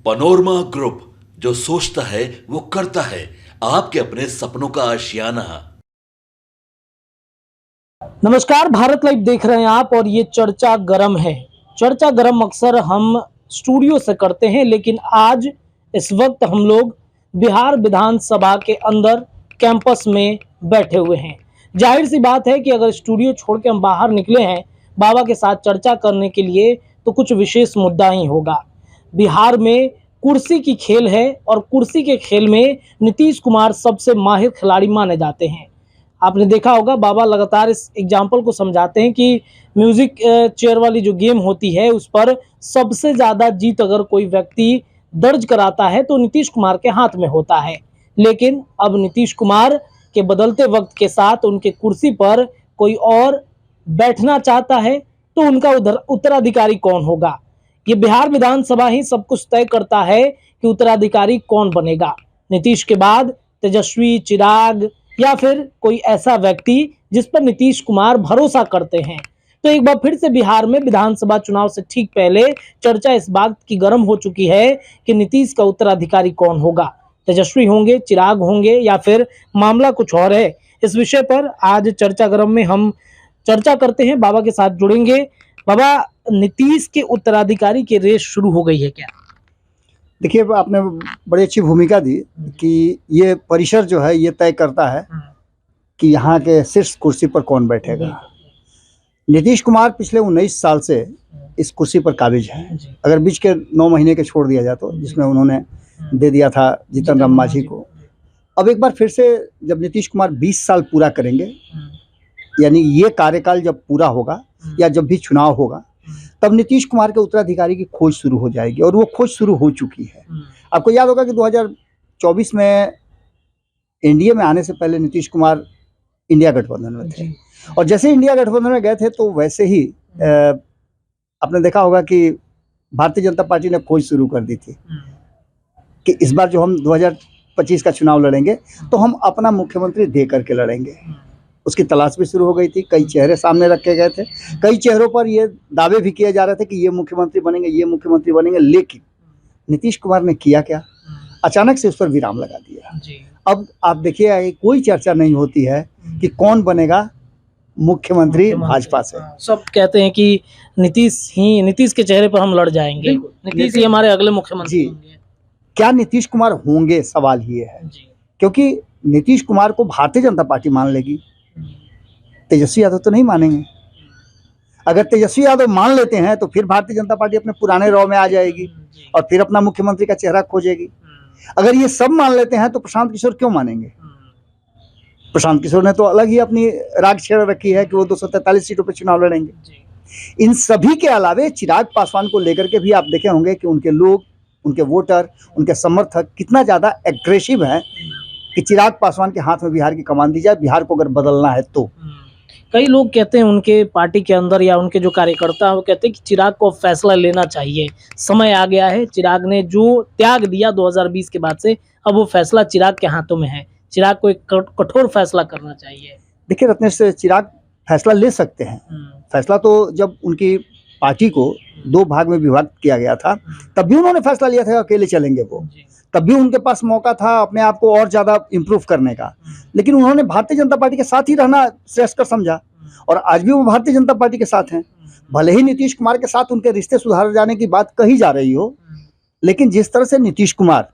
Panorama group, जो सोचता है वो करता है। आपके अपने सपनों का आशियाना। नमस्कार, भारत लाइव देख रहे हैं आप और ये चर्चा गरम है। चर्चा गरम अक्सर हम स्टूडियो से करते हैं, लेकिन आज इस वक्त हम लोग बिहार विधानसभा के अंदर कैंपस में बैठे हुए हैं। जाहिर सी बात है कि अगर स्टूडियो छोड़ के हम बाहर निकले हैं बाबा के साथ चर्चा करने के लिए, तो कुछ विशेष मुद्दा ही होगा। बिहार में कुर्सी की खेल है और कुर्सी के खेल में नीतीश कुमार सबसे माहिर खिलाड़ी माने जाते हैं। आपने देखा होगा, बाबा लगातार इस एग्जाम्पल को समझाते हैं कि म्यूजिक चेयर वाली जो गेम होती है उस पर सबसे ज़्यादा जीत अगर कोई व्यक्ति दर्ज कराता है तो नीतीश कुमार के हाथ में होता है। लेकिन अब नीतीश कुमार के बदलते वक्त के साथ उनके कुर्सी पर कोई और बैठना चाहता है, तो उनका उत्तराधिकारी कौन होगा? ये बिहार विधानसभा ही सब कुछ तय करता है कि उत्तराधिकारी कौन बनेगा। नीतीश के बाद तेजस्वी, चिराग या फिर कोई ऐसा व्यक्ति जिस पर नीतीश कुमार भरोसा करते हैं। तो एक बार फिर से बिहार में विधानसभा चुनाव से ठीक पहले चर्चा इस बात की गर्म हो चुकी है कि नीतीश का उत्तराधिकारी कौन होगा। तेजस्वी होंगे, चिराग होंगे या फिर मामला कुछ और है? इस विषय पर आज चर्चा गरम में हम चर्चा करते हैं। बाबा के साथ जुड़ेंगे। बाबा, नीतीश के उत्तराधिकारी की रेस शुरू हो गई है क्या? देखिए, आपने बड़ी अच्छी भूमिका दी कि ये परिसर जो है ये तय करता है कि यहाँ के शीर्ष कुर्सी पर कौन बैठेगा। नीतीश कुमार पिछले 19 साल से इस कुर्सी पर काबिज है। अगर बीच के 9 महीने के छोड़ दिया जाए तो, जिसमें उन्होंने दे दिया था जीतन राम मांझी को। अब एक बार फिर से जब नीतीश कुमार 20 साल पूरा करेंगे, यानी ये कार्यकाल जब पूरा होगा या जब भी चुनाव होगा, तब नीतीश कुमार के उत्तराधिकारी की खोज शुरू हो जाएगी और वो खोज शुरू हो चुकी है। आपको याद होगा कि 2024 में एनडीए में आने से पहले नीतीश कुमार इंडिया गठबंधन में थे, और जैसे इंडिया गठबंधन में गए थे तो वैसे ही आपने देखा होगा कि भारतीय जनता पार्टी ने खोज शुरू कर दी थी कि इस बार जो हम 2025 का चुनाव लड़ेंगे तो हम अपना मुख्यमंत्री दे करके लड़ेंगे। उसकी तलाश भी शुरू हो गई थी। कई चेहरे सामने रखे गए थे, कई चेहरों पर ये दावे भी किए जा रहे थे कि ये मुख्यमंत्री बनेंगे, ये मुख्यमंत्री बनेंगे। लेकिन नीतीश कुमार ने किया क्या? अचानक से उस पर विराम लगा दिया। अब आप देखिए, कोई चर्चा नहीं होती है कि कौन बनेगा मुख्यमंत्री भाजपा से। सब कहते हैं कि नीतीश के चेहरे पर हम लड़ जाएंगे, नीतीश ही हमारे अगले मुख्यमंत्री होंगे। क्या नीतीश कुमार होंगे, सवाल ये है। क्योंकि नीतीश कुमार को भारतीय जनता पार्टी मान लेगी, तेजस्वी यादव तो नहीं मानेंगे। अगर तेजस्वी यादव मान लेते हैं तो फिर भारतीय जनता पार्टी अपने पुराने रॉ में आ जाएगी और फिर अपना मुख्यमंत्री का चेहरा खोजेगी। अगर ये सब मान लेते हैं तो प्रशांत किशोर क्यों मानेंगे? प्रशांत किशोर ने तो अलग ही अपनी राग छेड़ रखी है कि वो 243 सीटों पर चुनाव लड़ेंगे। इन सभी के अलावे चिराग पासवान को लेकर के भी आप देखे होंगे कि उनके लोग, उनके वोटर, उनके समर्थक कितना ज्यादा एग्रेसिव है कि चिराग पासवान के हाथ में बिहार की कमान दी जाए, बिहार को अगर बदलना है तो। कई लोग कहते हैं उनके पार्टी के अंदर या उनके जो कार्यकर्ता हैं वो कहते हैं कि चिराग को फैसला लेना चाहिए, समय आ गया है। चिराग ने जो त्याग दिया 2020 के बाद से, अब वो फैसला चिराग के हाथों में है। चिराग को एक कठोर फैसला करना चाहिए। देखिए रत्नेश, चिराग फैसला ले सकते हैं। फैसला तो जब उनकी पार्टी को 2 भाग में विभाजित किया गया था तब भी उन्होंने फैसला लिया था अकेले चलेंगे वो। तब भी उनके पास मौका था अपने आप को और ज्यादा इम्प्रूव करने का, लेकिन उन्होंने भारतीय जनता पार्टी के साथ ही रहना श्रेष्ठ कर समझा और आज भी वो भारतीय जनता पार्टी के साथ हैं। भले ही नीतीश कुमार के साथ उनके रिश्ते सुधार जाने की बात कही जा रही हो, लेकिन जिस तरह से नीतीश कुमार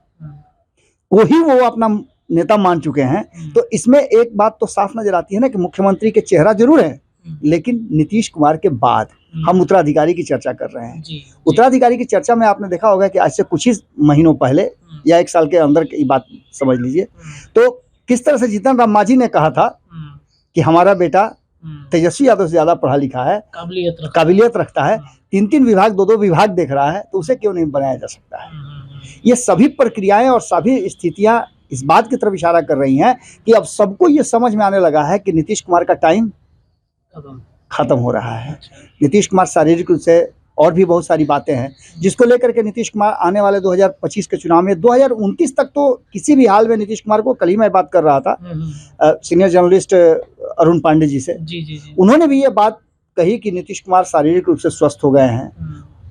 को ही वो अपना नेता मान चुके हैं, तो इसमें एक बात तो साफ नजर आती है ना कि मुख्यमंत्री के चेहरा जरूर है, लेकिन नीतीश कुमार के बाद हम उत्तराधिकारी की चर्चा कर रहे हैं। उत्तराधिकारी की चर्चा में आपने देखा होगा कि आज से कुछ ही महीनों पहले या 1 साल के अंदर की बात समझ लीजिए, तो किस तरह से जीतन राम मांझी ने कहा था कि हमारा बेटा तेजस्वी यादव से ज्यादा पढ़ा लिखा है, काबिलियत रखता है, 3-3 विभाग, 2-2 विभाग देख रहा है, तो उसे क्यों नहीं बनाया जा सकता है। ये सभी प्रक्रियाएं और सभी स्थितियां इस बात की तरफ इशारा कर रही हैं कि अब सबको ये समझ में आने लगा है कि नीतीश कुमार का टाइम खत्म हो रहा है। नीतीश कुमार शारीरिक रूप से और भी बहुत सारी बातें हैं जिसको लेकर के नीतीश कुमार आने वाले 2025 के चुनाव में 2029 तक तो किसी भी हाल में नीतीश कुमार को, कल ही मैं बात कर रहा था सीनियर जर्नलिस्ट अरुण पांडे जी से, उन्होंने भी ये बात कही कि नीतीश कुमार शारीरिक रूप से स्वस्थ हो गए हैं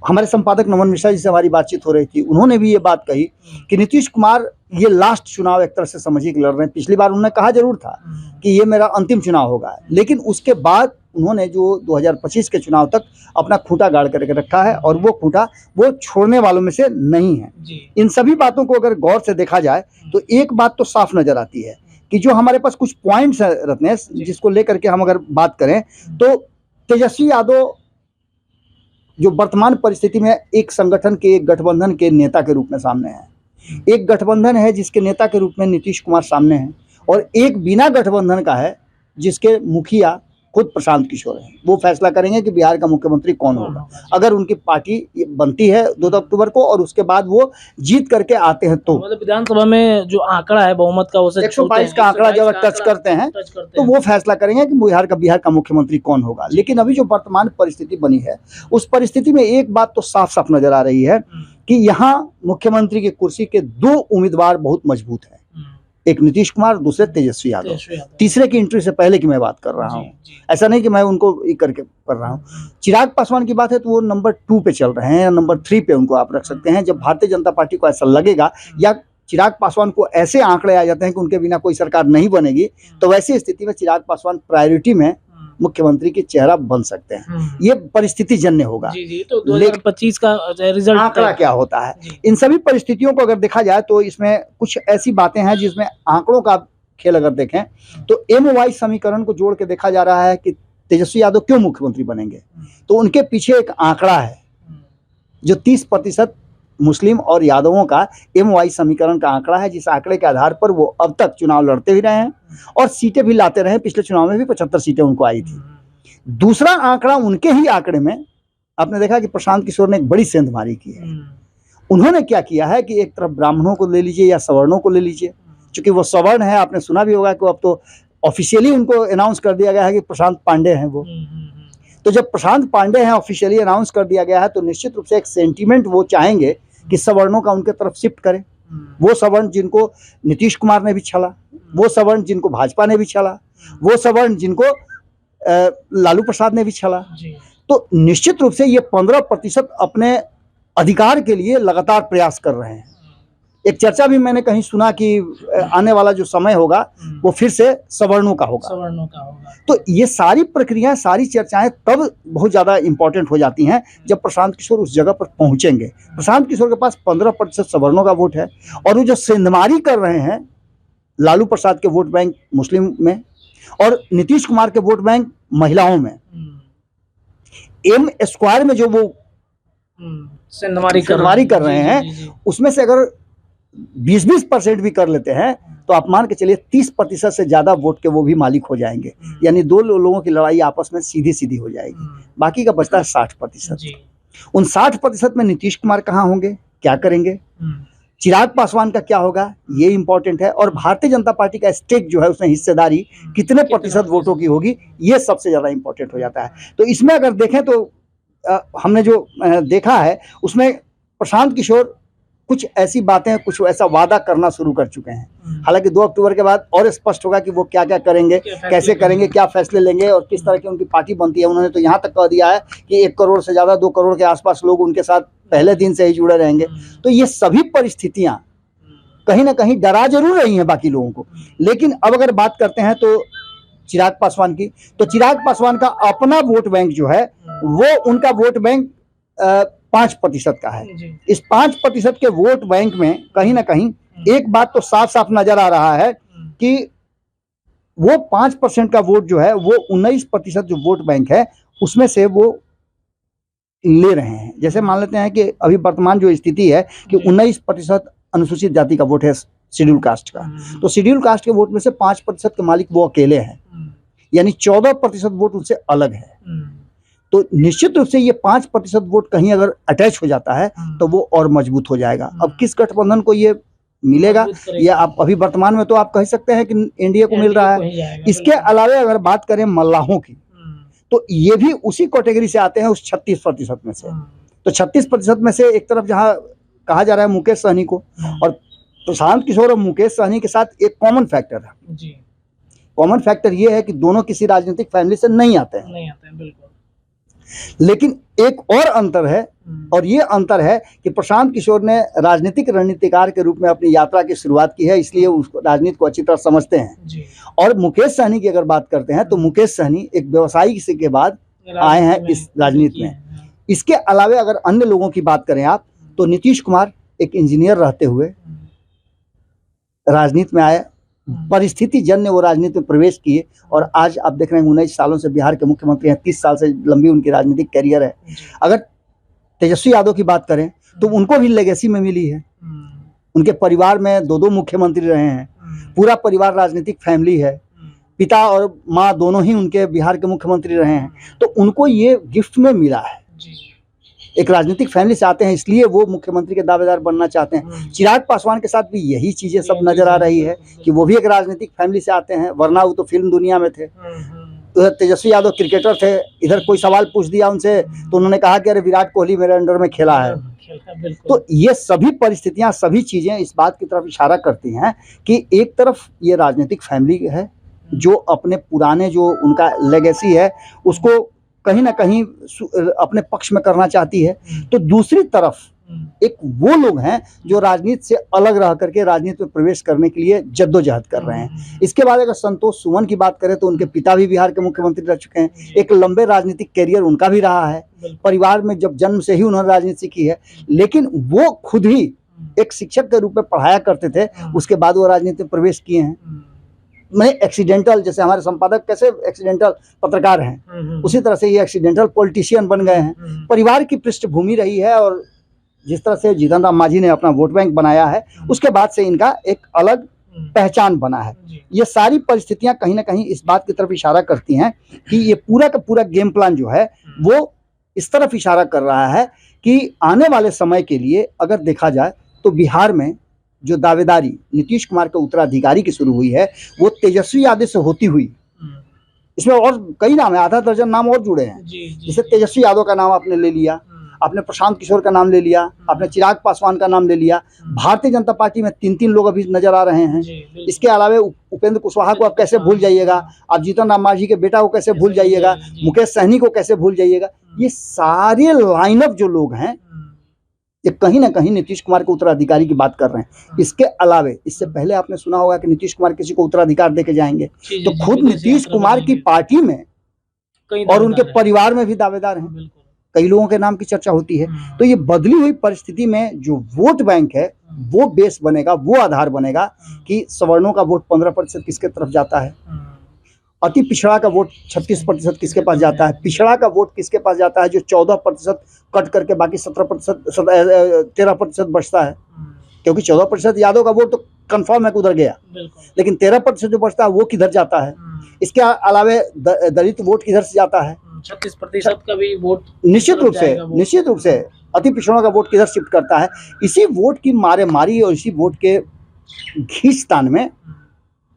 हमारे संपादक नमन मिश्रा जी से हमारी बातचीत हो रही थी, उन्होंने भी ये बात कही कि नीतीश कुमार ये लास्ट चुनाव एक तरह से समझिए कि लड़ रहे हैं। पिछली बार उन्होंने कहा जरूर था कि ये मेरा अंतिम चुनाव होगा, लेकिन उसके बाद उन्होंने जो 2025 के चुनाव तक अपना खूंटा गाड़ करके रखा है और वो खूंटा वो छोड़ने वालों में से नहीं है। इन सभी बातों को अगर गौर से देखा जाए तो एक बात तो साफ नजर आती है कि जो हमारे पास कुछ पॉइंट्स है रत्नेश, जिसको लेकर के हम अगर बात करें तो तेजस्वी यादव जो वर्तमान परिस्थिति में एक संगठन के, एक गठबंधन के नेता के रूप में सामने है। एक गठबंधन है जिसके नेता के रूप में नीतीश कुमार सामने हैं और एक बिना गठबंधन का है जिसके मुखिया खुद प्रशांत किशोर हैं। वो फैसला करेंगे कि बिहार का मुख्यमंत्री कौन होगा अगर उनकी पार्टी बनती है 2 अक्टूबर को और उसके बाद वो जीत करके आते हैं तो। मतलब विधानसभा में जो आंकड़ा है बहुमत का, उसे 122 का आंकड़ा जब टच करते हैं तो वो फैसला करेंगे कि बिहार का मुख्यमंत्री कौन होगा। लेकिन अभी जो वर्तमान परिस्थिति बनी है उस परिस्थिति में एक बात तो साफ साफ नजर आ रही है कि यहाँ मुख्यमंत्री की कुर्सी के 2 उम्मीदवार बहुत मजबूत हैं, एक नीतीश कुमार, दूसरे तेजस्वी यादव। तीसरे की एंट्री से पहले की मैं बात कर रहा हूँ, ऐसा नहीं कि मैं उनको ये करके कर रहा हूँ। चिराग पासवान की बात है तो वो नंबर 2 पे चल रहे हैं या नंबर 3 पे उनको आप रख सकते हैं। जब भारतीय जनता पार्टी को ऐसा लगेगा या चिराग पासवान को ऐसे आंकड़े आ जाते हैं कि उनके बिना कोई सरकार नहीं बनेगी, तो वैसी स्थिति में चिराग पासवान प्रायोरिटी में मुख्यमंत्री के चेहरा बन सकते हैं। ये परिस्थिति जन्य होगा। तो 2025 का रिजल्ट आंकड़ा क्या होता है, इन सभी परिस्थितियों को अगर देखा जाए तो इसमें कुछ ऐसी बातें हैं जिसमें आंकड़ों का खेल अगर देखें तो MY समीकरण को जोड़ के देखा जा रहा है कि तेजस्वी यादव क्यों मुख्यमंत्री बनेंगे। तो उनके पीछे एक आंकड़ा है जो 30% मुस्लिम और यादवों का MY समीकरण का आंकड़ा है, जिस आंकड़े के आधार पर वो अब तक चुनाव लड़ते भी रहे हैं और सीटें भी लाते रहे। पिछले चुनाव में भी 75 सीटें उनको आई थी। दूसरा आंकड़ा उनके ही आंकड़े में आपने देखा कि प्रशांत किशोर ने एक बड़ी सेंध मारी की है। उन्होंने क्या किया है कि एक तरफ ब्राह्मणों को ले लीजिए या सवर्णों को ले लीजिए, चूंकि वो सवर्ण है, आपने सुना भी होगा कि अब तो ऑफिशियली उनको अनाउंस कर दिया गया है कि प्रशांत पांडे हैं वो। तो जब प्रशांत पांडे हैं ऑफिशियली अनाउंस कर दिया गया है तो निश्चित रूप से एक सेंटीमेंट वो चाहेंगे कि सवर्णों का उनके तरफ शिफ्ट करें। वो सवर्ण जिनको नीतीश कुमार ने भी छला, वो सवर्ण जिनको भाजपा ने भी छला, वो सवर्ण जिनको लालू प्रसाद ने भी छला। तो निश्चित रूप से ये 15% अपने अधिकार के लिए लगातार प्रयास कर रहे हैं। एक चर्चा भी मैंने कहीं सुना कि आने वाला जो समय होगा वो फिर से सवर्णों का होगा। तो ये सारी प्रक्रियाएं, सारी चर्चाएं तब बहुत ज़्यादा इंपॉर्टेंट हो जाती हैं जब प्रशांत किशोर उस जगह पर पहुंचेंगे। प्रशांत किशोर के पास 15% सवर्णों का वोट है और वो जो सेंधमारी कर रहे हैं लालू प्रसाद के वोट बैंक मुस्लिम में और नीतीश कुमार के वोट बैंक महिलाओं में, M² में जो वो सेंधमारी कर रहे हैं उसमें से अगर 20% भी कर लेते हैं तो आप मान के चलिए 30% से ज्यादा वोट के वो भी मालिक हो जाएंगे। यानी 2 लोगों की लड़ाई आपस में सीधी सीधी हो जाएगी। बाकी का बचता है 60%। उन 60% में नीतीश कुमार कहाँ होंगे, क्या करेंगे, चिराग पासवान का क्या होगा, ये इंपॉर्टेंट है। और भारतीय जनता पार्टी का स्टेक जो है उसमें हिस्सेदारी कितने प्रतिशत वोटों की होगी, ये सबसे ज्यादा इंपॉर्टेंट हो जाता है। तो इसमें अगर देखें तो हमने जो देखा है उसमें प्रशांत किशोर कुछ ऐसी बातें, कुछ ऐसा वादा करना शुरू कर चुके हैं। हालांकि 2 अक्टूबर के बाद और स्पष्ट होगा कि वो क्या क्या करेंगे, कैसे करेंगे, क्या फैसले लेंगे और किस तरह की उनकी पार्टी बनती है। उन्होंने तो यहाँ तक कह दिया है कि 1 करोड़ से ज़्यादा 2 करोड़ के आसपास लोग उनके साथ पहले दिन से ही जुड़े रहेंगे। तो ये सभी परिस्थितियाँ कहीं ना कहीं डरा जरूर रही हैं बाकी लोगों को। लेकिन अब अगर बात करते हैं तो चिराग पासवान की, तो चिराग पासवान का अपना वोट बैंक जो है वो उनका वोट बैंक 5% का है। इस 5% के वोट बैंक में कहीं ना कहीं एक बात तो साफ साफ नजर आ रहा है कि वो 5% का वोट जो है वो 19% जो वोट बैंक है उसमें से वो ले रहे हैं। जैसे मान लेते हैं कि अभी वर्तमान जो स्थिति है कि 19% अनुसूचित जाति का वोट है शेड्यूल कास्ट का, तो शेड्यूल कास्ट के वोट में से 5% के मालिक वो अकेले हैं, यानी 14% वोट उनसे अलग है। तो निश्चित रूप से ये 5% वोट कहीं अगर अटैच हो जाता है तो वो और मजबूत हो जाएगा। अब किस गठबंधन को ये मिलेगा, या आप अभी वर्तमान में तो आप कह सकते हैं कि एनडीए को मिल रहा है। इसके अलावा अगर बात करें मल्लाहों की तो ये भी उसी कैटेगरी से आते हैं, उस 36% में से। तो 36% में से एक तरफ जहां कहा जा रहा है मुकेश सहनी को, और प्रशांत किशोर और मुकेश सहनी के साथ एक कॉमन फैक्टर है। कॉमन फैक्टर ये है कि दोनों किसी राजनीतिक फैमिली से नहीं आते हैं। बिल्कुल। लेकिन एक और अंतर है, और ये अंतर है कि प्रशांत किशोर ने राजनीतिक रणनीतिकार के रूप में अपनी यात्रा की शुरुआत की है, इसलिए उसको राजनीति को अच्छी तरह समझते हैं जी। और मुकेश सहनी की अगर बात करते हैं तो मुकेश सहनी एक व्यवसायी के बाद आए हैं इस राजनीति में। इसके अलावा अगर अन्य लोगों की बात करें आप, तो नीतीश कुमार एक इंजीनियर रहते हुए राजनीति में आए, परिस्थिति जन्य वो राजनीति में प्रवेश किए और आज आप देख रहे हैं 19 सालों से बिहार के मुख्यमंत्री हैं, 30 साल से लंबी उनकी राजनीतिक कैरियर है। अगर तेजस्वी यादव की बात करें तो उनको भी लेगेसी में मिली है, उनके परिवार में दो मुख्यमंत्री रहे हैं, पूरा परिवार राजनीतिक फैमिली है, पिता और माँ दोनों ही उनके बिहार के मुख्यमंत्री रहे हैं, तो उनको ये गिफ्ट में मिला है। एक राजनीतिक फैमिली से आते हैं इसलिए वो मुख्यमंत्री के दावेदार बनना चाहते हैं। चिराग पासवान के साथ भी यही चीजें सब नजर आ रही है कि वो भी एक राजनीतिक फैमिली से आते हैं, वरना वो तो फिल्म दुनिया में थे। तो तेजस्वी यादव क्रिकेटर थे, इधर कोई सवाल पूछ दिया उनसे तो उन्होंने कहा कि अरे विराट कोहली मेरे अंडर में खेला है। तो ये सभी परिस्थितियां, सभी चीजें इस बात की तरफ इशारा करती हैं कि एक तरफ ये राजनीतिक फैमिली है जो अपने पुराने जो उनका लेगेसी है उसको कहीं ना कहीं अपने पक्ष में करना चाहती है, तो दूसरी तरफ एक वो लोग हैं जो राजनीति से अलग रह करके राजनीति में प्रवेश करने के लिए जद्दोजहद कर रहे हैं। इसके बाद अगर संतोष सुमन की बात करें तो उनके पिता भी बिहार के मुख्यमंत्री रह चुके हैं, एक लंबे राजनीतिक कैरियर उनका भी रहा है, परिवार में जब जन्म से ही उन्होंने राजनीति की है, लेकिन वो खुद ही एक शिक्षक के रूप में पढ़ाया करते थे, उसके बाद वो राजनीति में प्रवेश किए हैं। मैं एक्सीडेंटल, जैसे हमारे संपादक कैसे एक्सीडेंटल पत्रकार हैं, उसी तरह से ये एक्सीडेंटल पॉलिटिशियन बन गए हैं। परिवार की पृष्ठभूमि रही है और जिस तरह से जीतन राम मांझी ने अपना वोट बैंक बनाया है, उसके बाद से इनका एक अलग पहचान बना है। ये सारी परिस्थितियां कहीं ना कहीं इस बात की तरफ इशारा करती हैं कि ये पूरा का पूरा गेम प्लान जो है वो इस तरफ इशारा कर रहा है कि आने वाले समय के लिए अगर देखा जाए तो बिहार में जो दावेदारी नीतीश कुमार के उत्तराधिकारी की शुरू हुई है वो तेजस्वी यादव से होती हुई, इसमें और कई नाम है, आधा दर्जन नाम और जुड़े हैं। जैसे तेजस्वी यादव का नाम आपने ले लिया, आपने प्रशांत किशोर का नाम ले लिया, आपने चिराग पासवान का नाम ले लिया, भारतीय जनता पार्टी में 3 लोग अभी नजर आ रहे हैं। इसके अलावा उपेंद्र कुशवाहा को आप कैसे भूल जाइएगा, आप जीतन राम मांझी के बेटा को कैसे भूल जाइएगा, मुकेश सहनी को कैसे भूल जाइएगा। ये सारे लाइनअप जो लोग हैं ये कहीं ना कहीं नीतीश कुमार के उत्तराधिकारी की बात कर रहे हैं। इसके अलावे इससे पहले आपने सुना होगा कि नीतीश कुमार किसी को उत्तराधिकार देके जाएंगे, तो खुद नीतीश कुमार की पार्टी में और उनके परिवार में भी दावेदार हैं, कई लोगों के नाम की चर्चा होती है। तो ये बदली हुई परिस्थिति में जो वोट बैंक है वो बेस बनेगा, वो आधार बनेगा कि सवर्णों का वोट 15% किसके तरफ जाता है, अति पिछड़ा का वोट 36% किसके पास जाता है, पिछड़ा का वोट किसके पास जाता है जो 14% कट करके बाकी 13% बचता है, क्योंकि 14% यादव का वोट तो कंफर्म है कि उधर गया, लेकिन 13% जो बचता है वो किधर जाता है। इसके अलावा दलित वोट किधर से जाता है, 36% का भी वोट निश्चित रूप से अति पिछड़ों का वोट किधर शिफ्ट करता है। इसी वोट की मारी और इसी वोट के खींचतान में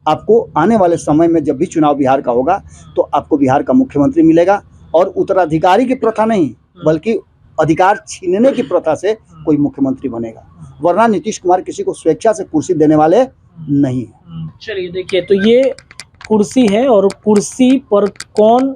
आपको आने वाले समय में जब भी चुनाव बिहार का होगा तो आपको बिहार का मुख्यमंत्री मिलेगा, और उत्तराधिकारी की प्रथा नहीं बल्कि अधिकार छीनने की प्रथा से कोई मुख्यमंत्री बनेगा, वरना नीतीश कुमार किसी को स्वेच्छा से कुर्सी देने वाले नहीं है। चलिए देखिए, तो ये कुर्सी है और कुर्सी पर कौन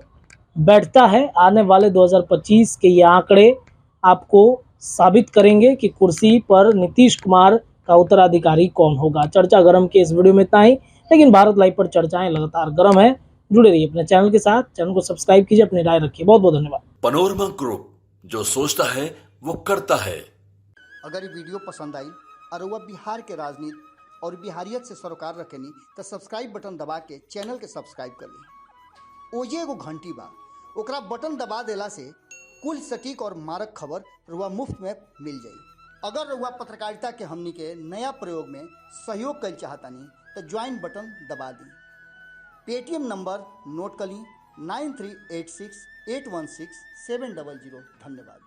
बैठता है, आने वाले 2025 के ये आंकड़े आपको साबित करेंगे कि कुर्सी पर नीतीश कुमार का उत्तराधिकारी कौन होगा। चर्चा गरम के इस वीडियो में इतना ही, लेकिन भारत लाइव पर चर्चाएं लगातार गरम है। जुड़े रहिए अपने चैनल के साथ, चैनल को सब्सक्राइब कीजिए, अपनी राय रखिए। बहुत बहुत धन्यवाद। पनोरमा ग्रुप, जो सोचता है वो करता है। अगर ये वीडियो पसंद आई और वह बिहार के राजनीति और बिहारियत से सरोकार रखेनी तो सब्सक्राइब बटन दबा के चैनल के सब्सक्राइब कर ली। ओजे एगो घंटी बा, ओकरा बटन दबा देला से कुल सटीक और मारक खबर रुआ मुफ्त में मिल जाई। अगर रुआ पत्रकारिता के हमनी के नया प्रयोग में सहयोग कर चाहतानी तो ज्वाइन बटन दबा दी। पेटीएम नंबर नोट कर ली 9386816700। धन्यवाद।